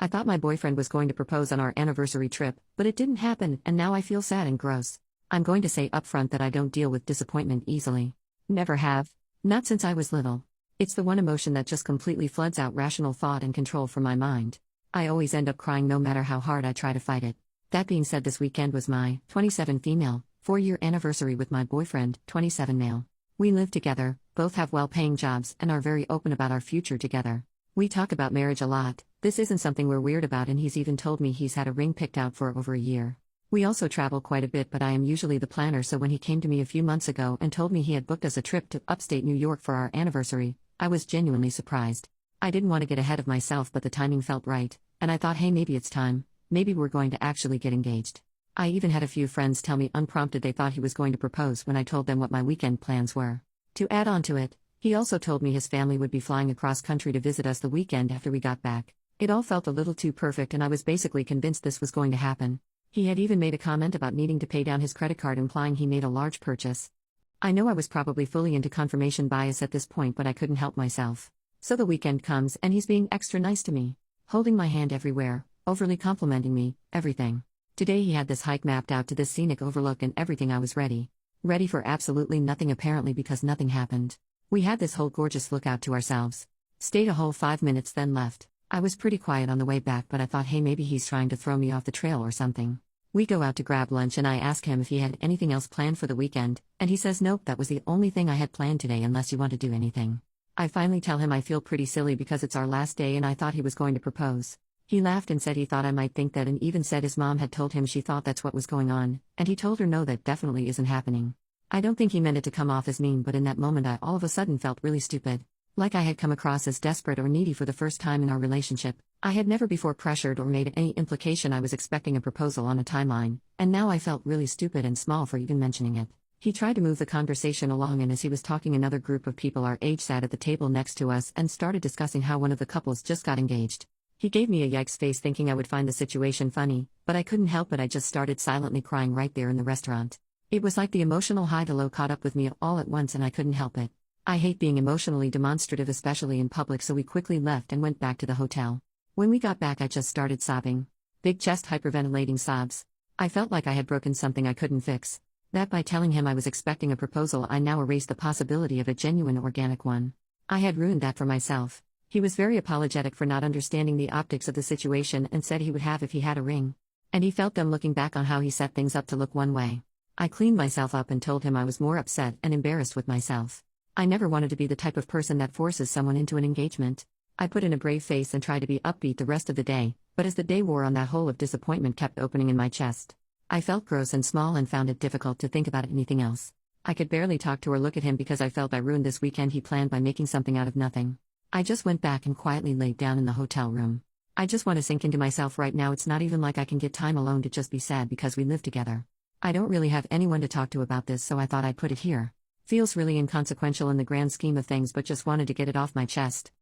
I thought my boyfriend was going to propose on our anniversary trip, but it didn't happen, and now I feel sad and gross. I'm going to say upfront that I don't deal with disappointment easily. Never have. Not since I was little. It's the one emotion that just completely floods out rational thought and control from my mind. I always end up crying no matter how hard I try to fight it. That being said, this weekend was my 27 female, 4-year anniversary with my boyfriend, 27 male. We live together, both have well-paying jobs, and are very open about our future together. We talk about marriage a lot. This isn't something we're weird about, and he's even told me he's had a ring picked out for over a year. We also travel quite a bit, but I am usually the planner, so when he came to me a few months ago and told me he had booked us a trip to upstate New York for our anniversary, I was genuinely surprised. I didn't want to get ahead of myself, but the timing felt right, and I thought, hey, maybe it's time. Maybe we're going to actually get engaged. I even had a few friends tell me unprompted they thought he was going to propose when I told them what my weekend plans were. To add on to it, he also told me his family would be flying across country to visit us the weekend after we got back. It all felt a little too perfect, and I was basically convinced this was going to happen. He had even made a comment about needing to pay down his credit card, implying he made a large purchase. I know I was probably fully into confirmation bias at this point, but I couldn't help myself. So the weekend comes, and he's being extra nice to me. Holding my hand everywhere, overly complimenting me, everything. Today he had this hike mapped out to this scenic overlook and everything. I was ready. Ready for absolutely nothing, apparently, because nothing happened. We had this whole gorgeous lookout to ourselves. Stayed a whole 5 minutes, then left. I was pretty quiet on the way back, but I thought, hey, maybe he's trying to throw me off the trail or something. We go out to grab lunch, and I ask him if he had anything else planned for the weekend, and he says nope, that was the only thing I had planned today, unless you want to do anything. I finally tell him I feel pretty silly because it's our last day and I thought he was going to propose. He laughed and said he thought I might think that, and even said his mom had told him she thought that's what was going on, and he told her no, that definitely isn't happening. I don't think he meant it to come off as mean, but in that moment I all of a sudden felt really stupid. Like I had come across as desperate or needy for the first time in our relationship. I had never before pressured or made any implication I was expecting a proposal on a timeline, and now I felt really stupid and small for even mentioning it. He tried to move the conversation along, and as he was talking, another group of people our age sat at the table next to us and started discussing how one of the couples just got engaged. He gave me a yikes face, thinking I would find the situation funny, but I couldn't help it. I just started silently crying right there in the restaurant. It was like the emotional high to low caught up with me all at once, and I couldn't help it. I hate being emotionally demonstrative, especially in public, so we quickly left and went back to the hotel. When we got back, I just started sobbing. Big chest, hyperventilating sobs. I felt like I had broken something I couldn't fix. That by telling him I was expecting a proposal, I now erased the possibility of a genuine organic one. I had ruined that for myself. He was very apologetic for not understanding the optics of the situation and said he would have if he had a ring. And he felt dumb looking back on how he set things up to look one way. I cleaned myself up and told him I was more upset and embarrassed with myself. I never wanted to be the type of person that forces someone into an engagement. I put in a brave face and tried to be upbeat the rest of the day, but as the day wore on, that hole of disappointment kept opening in my chest. I felt gross and small and found it difficult to think about anything else. I could barely talk to or look at him because I felt I ruined this weekend he planned by making something out of nothing. I just went back and quietly laid down in the hotel room. I just want to sink into myself right now. It's not even like I can get time alone to just be sad because we live together. I don't really have anyone to talk to about this, so I thought I'd put it here. Feels really inconsequential in the grand scheme of things, but just wanted to get it off my chest.